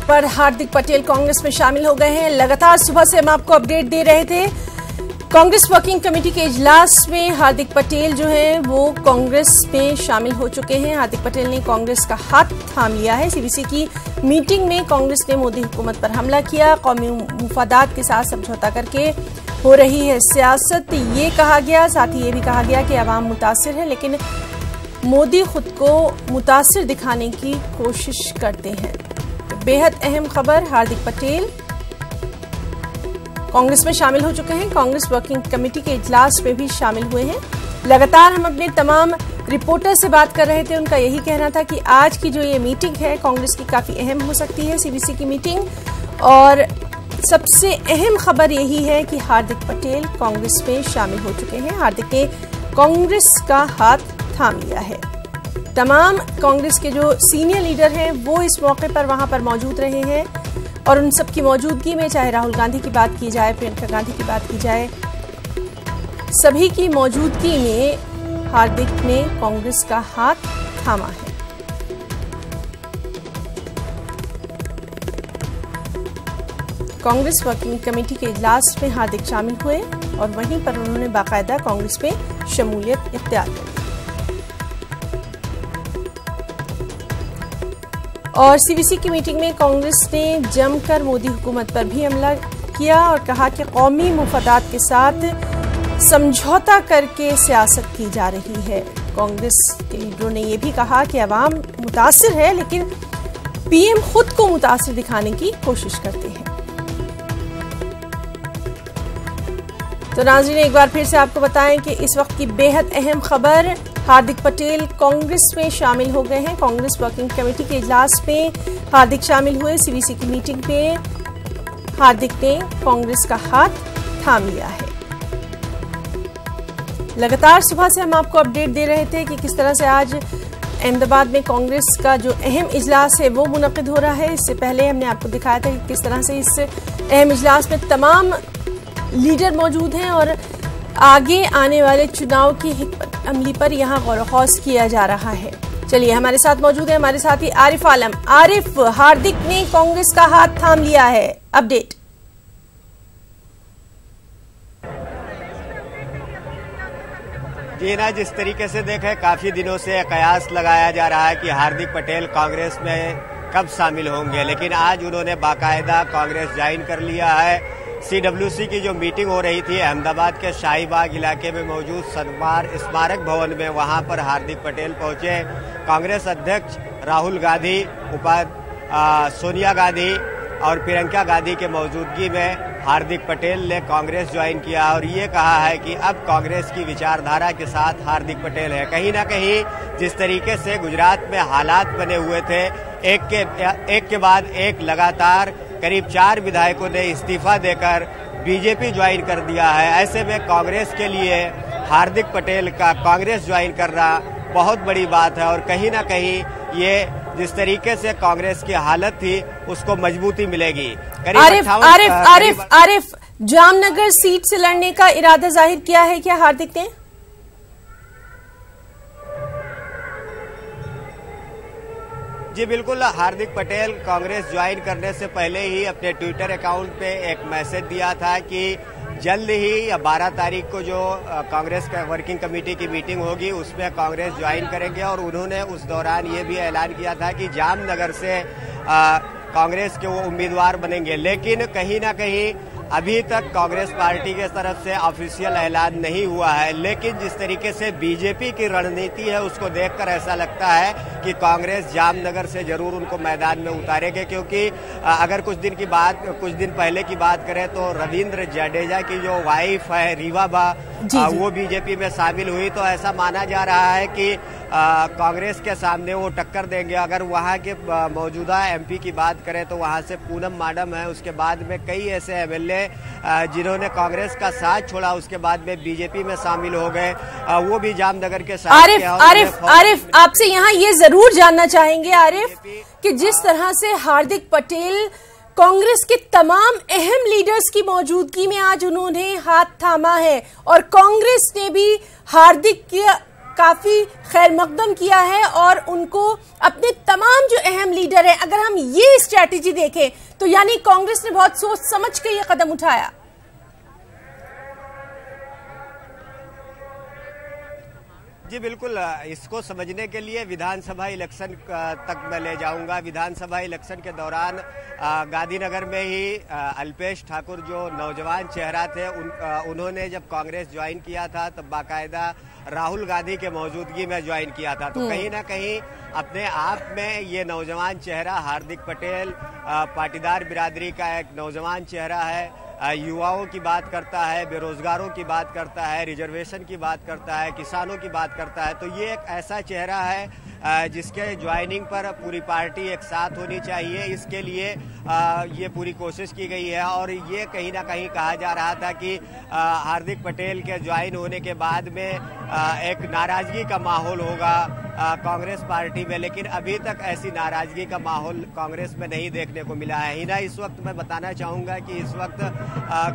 पर हार्दिक पटेल कांग्रेस में शामिल हो गए हैं। लगातार सुबह से हम आपको अपडेट दे रहे थे। कांग्रेस वर्किंग कमेटी के इजलास में हार्दिक पटेल जो हैं वो कांग्रेस में शामिल हो चुके हैं। हार्दिक पटेल ने कांग्रेस का हाथ थाम लिया है। सीवीसी की मीटिंग में कांग्रेस ने मोदी हुकूमत पर हमला किया। कौमी मुफादात के साथ समझौता करके हो रही है सियासत, ये कहा गया। साथ ही ये भी कहा गया कि अवाम मुतासिर है, लेकिन मोदी खुद को मुतासिर दिखाने की कोशिश करते हैं। बेहद अहम खबर, हार्दिक पटेल कांग्रेस में शामिल हो चुके हैं। कांग्रेस वर्किंग कमेटी के इजलास में भी शामिल हुए हैं। लगातार हम अपने तमाम रिपोर्टर से बात कर रहे थे, उनका यही कहना था कि आज की जो ये मीटिंग है कांग्रेस की काफी अहम हो सकती है, सीवीसी की मीटिंग। और सबसे अहम खबर यही है कि हार्दिक पटेल कांग्रेस में शामिल हो चुके हैं। हार्दिक ने कांग्रेस का हाथ थाम लिया है। तमाम कांग्रेस के जो सीनियर लीडर हैं वो इस मौके पर वहां पर मौजूद रहे हैं और उन सब की मौजूदगी में, चाहे राहुल गांधी की बात की जाए, प्रियंका गांधी की बात की जाए, सभी की मौजूदगी में हार्दिक ने कांग्रेस का हाथ थामा है। कांग्रेस वर्किंग कमेटी के इजलास में हार्दिक शामिल हुए और वहीं पर उन्होंने बाकायदा कांग्रेस में शमूलियत इख्तियार कर ली। और सीवीसी की मीटिंग में कांग्रेस ने जमकर मोदी हुकूमत पर भी हमला किया और कहा कि कौमी मुफादात के साथ समझौता करके सियासत की जा रही है। कांग्रेस के लीडरों ने यह भी कहा कि अवाम मुतासिर है, लेकिन पीएम खुद को मुतासिर दिखाने की कोशिश करते हैं। तो नाज़रीन, एक बार फिर से आपको बताएं कि इस वक्त की बेहद अहम खबर, हार्दिक पटेल कांग्रेस में शामिल हो गए हैं। कांग्रेस वर्किंग कमेटी के इजलास में हार्दिक शामिल हुए। सीवीसी की मीटिंग में हार्दिक ने कांग्रेस का हाथ थाम लिया है। लगातार सुबह से हम आपको अपडेट दे रहे थे कि किस तरह से आज अहमदाबाद में कांग्रेस का जो अहम इजलास है वो मुनक़िद हो रहा है। इससे पहले हमने आपको दिखाया था कि किस तरह से इस अहम इजलास में तमाम लीडर मौजूद हैं और आगे आने वाले चुनाव की हिकमत अमली पर यहाँ गौर-व-ख़ौज़ किया जा रहा है। चलिए, हमारे साथ मौजूद है हमारे साथी आरिफ आलम। आरिफ, हार्दिक ने कांग्रेस का हाथ थाम लिया है, अपडेट। जी ना, जिस तरीके से देखें, काफी दिनों से कयास लगाया जा रहा है कि हार्दिक पटेल कांग्रेस में कब शामिल होंगे, लेकिन आज उन्होंने बाकायदा कांग्रेस ज्वाइन कर लिया है। सीडब्ल्यूसी की जो मीटिंग हो रही थी अहमदाबाद के शाहीबाग इलाके में मौजूद सदमार स्मारक भवन में, वहां पर हार्दिक पटेल पहुंचे। कांग्रेस अध्यक्ष राहुल गांधी, सोनिया गांधी और प्रियंका गांधी के मौजूदगी में हार्दिक पटेल ने कांग्रेस ज्वाइन किया और ये कहा है कि अब कांग्रेस की विचारधारा के साथ हार्दिक पटेल है। कहीं ना कहीं जिस तरीके से गुजरात में हालात बने हुए थे, एक के बाद एक लगातार करीब 4 विधायकों ने इस्तीफा देकर बीजेपी ज्वाइन कर दिया है। ऐसे में कांग्रेस के लिए हार्दिक पटेल का कांग्रेस ज्वाइन करना बहुत बड़ी बात है और कहीं ना कहीं ये जिस तरीके से कांग्रेस की हालत थी उसको मजबूती मिलेगी। आरिफ, जामनगर सीट से लड़ने का इरादा जाहिर किया है क्या हार्दिक ने? जी बिल्कुल, हार्दिक पटेल कांग्रेस ज्वाइन करने से पहले ही अपने ट्विटर अकाउंट पे एक मैसेज दिया था कि जल्द ही या 12 तारीख को जो कांग्रेस का वर्किंग कमेटी की मीटिंग होगी उसमें कांग्रेस ज्वाइन करेंगे और उन्होंने उस दौरान ये भी ऐलान किया था कि जामनगर से कांग्रेस के वो उम्मीदवार बनेंगे। लेकिन कहीं ना कहीं अभी तक कांग्रेस पार्टी के तरफ से ऑफिशियल ऐलान नहीं हुआ है, लेकिन जिस तरीके से बीजेपी की रणनीति है उसको देखकर ऐसा लगता है कि कांग्रेस जामनगर से जरूर उनको मैदान में उतारेगी। क्योंकि अगर कुछ दिन पहले की बात करें तो रविंद्र जडेजा की जो वाइफ है रीवा बा, वो बीजेपी में शामिल हुई, तो ऐसा माना जा रहा है कि कांग्रेस के सामने वो टक्कर देंगे। अगर वहां के मौजूदा एमपी की बात करें तो वहां से पूनम माडम है, उसके बाद में कई ऐसे एमएलए जिन्होंने कांग्रेस का साथ छोड़ा उसके बाद में बीजेपी में शामिल हो गए, वो भी जामनगर के साथ। आरिफ, आपसे यहाँ ये जरूर जानना चाहेंगे आरिफ कि जिस तरह से हार्दिक पटेल कांग्रेस के तमाम अहम लीडर्स की मौजूदगी में आज उन्होंने हाथ थामा है और कांग्रेस ने भी हार्दिक काफी खैर मकदम किया है और उनको अपने तमाम जो अहम लीडर है। अगर हम ये स्ट्रैटेजी देखें तो यानी कांग्रेस ने बहुत सोच समझ के ये कदम उठाया। जी बिल्कुल, इसको समझने के लिए विधानसभा इलेक्शन तक मैं ले जाऊंगा। विधानसभा इलेक्शन के दौरान गांधीनगर में ही अल्पेश ठाकुर जो नौजवान चेहरा थे उन्होंने जब कांग्रेस ज्वाइन किया था तब बाकायदा राहुल गांधी के मौजूदगी में ज्वाइन किया था। तो कहीं ना कहीं अपने आप में ये नौजवान चेहरा हार्दिक पटेल पाटीदार बिरादरी का एक नौजवान चेहरा है, युवाओं की बात करता है, बेरोजगारों की बात करता है, रिजर्वेशन की बात करता है, किसानों की बात करता है। तो ये एक ऐसा चेहरा है जिसके ज्वाइनिंग पर पूरी पार्टी एक साथ होनी चाहिए। इसके लिए ये पूरी कोशिश की गई है और ये कहीं ना कहीं कहा जा रहा था कि हार्दिक पटेल के ज्वाइन होने के बाद में एक नाराजगी का माहौल होगा कांग्रेस पार्टी में, लेकिन अभी तक ऐसी नाराजगी का माहौल कांग्रेस में नहीं देखने को मिला है। हिना, इस वक्त मैं बताना चाहूंगा कि इस वक्त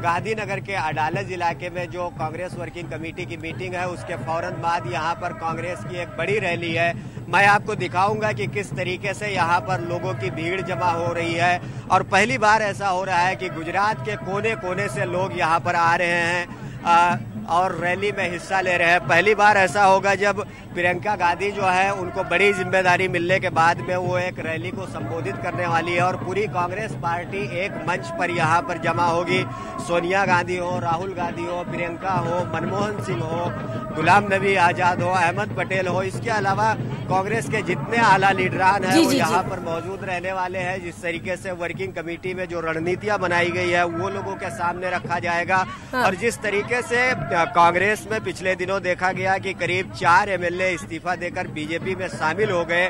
गांधीनगर के अडालज इलाके में जो कांग्रेस वर्किंग कमेटी की मीटिंग है उसके फौरन बाद यहाँ पर कांग्रेस की एक बड़ी रैली है। मैं आपको दिखाऊंगा कि किस तरीके से यहाँ पर लोगों की भीड़ जमा हो रही है और पहली बार ऐसा हो रहा है कि गुजरात के कोने कोने से लोग यहाँ पर आ रहे हैं और रैली में हिस्सा ले रहे हैं। पहली बार ऐसा होगा जब प्रियंका गांधी जो है उनको बड़ी जिम्मेदारी मिलने के बाद में वो एक रैली को संबोधित करने वाली है और पूरी कांग्रेस पार्टी एक मंच पर यहाँ पर जमा होगी। सोनिया गांधी हो, राहुल गांधी हो, प्रियंका हो, मनमोहन सिंह हो, गुलाम नबी आजाद हो, अहमद पटेल हो, इसके अलावा कांग्रेस के जितने आला लीडरान हैं वो यहाँ पर मौजूद रहने वाले हैं। जिस तरीके से वर्किंग कमेटी में जो रणनीतियां बनाई गई है वो लोगों के सामने रखा जाएगा। और जिस तरीके से कांग्रेस में पिछले दिनों देखा गया कि करीब 4 एमएलए इस्तीफा देकर बीजेपी में शामिल हो गए,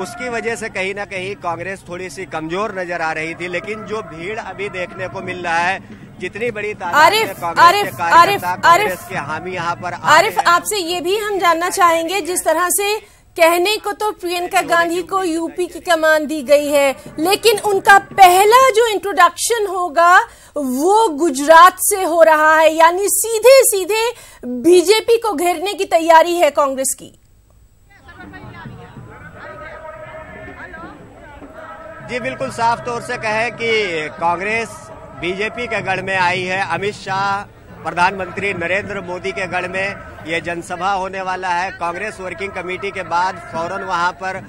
उसकी वजह से कहीं ना कहीं कांग्रेस थोड़ी सी कमजोर नजर आ रही थी। लेकिन जो भीड़ अभी देखने को मिल रहा है, जितनी बड़ी तादाद में कांग्रेस के हामी यहाँ पर आरिफ, आपसे ये भी हम जानना चाहेंगे, जिस तरह से कहने को तो प्रियंका गांधी को यूपी की कमान दी गई है, लेकिन उनका पहला जो इंट्रोडक्शन होगा वो गुजरात से हो रहा है, यानी सीधे सीधे बीजेपी को घेरने की तैयारी है कांग्रेस की। जी बिल्कुल, साफ तौर से कहे कि कांग्रेस बीजेपी के गढ़ में आई है। अमित शाह, प्रधानमंत्री नरेंद्र मोदी के गढ़ में ये जनसभा होने वाला है। कांग्रेस वर्किंग कमेटी के बाद फौरन वहां पर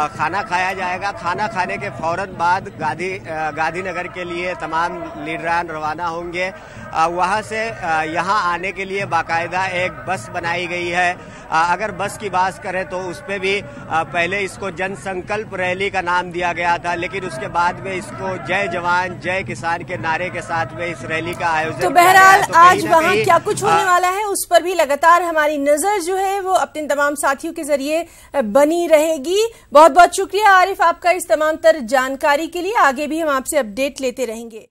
खाना खाया जाएगा। खाना खाने के फौरन बाद गांधीनगर के लिए तमाम लीडरान रवाना होंगे। वहां से यहां आने के लिए बाकायदा एक बस बनाई गई है। अगर बस की बात करें तो उसपे भी पहले इसको जन संकल्प रैली का नाम दिया गया था, लेकिन उसके बाद में इसको जय जवान जय किसान के नारे के साथ में इस रैली का आयोजन तो बहरहाल आज वहां क्या कुछ होने वाला है उस पर भी लगातार हमारी नजर जो है वो अपने तमाम साथियों के जरिए बनी रहेगी। बहुत बहुत शुक्रिया आरिफ आपका इस तमाम तर जानकारी के लिए। आगे भी हम आपसे अपडेट लेते रहेंगे।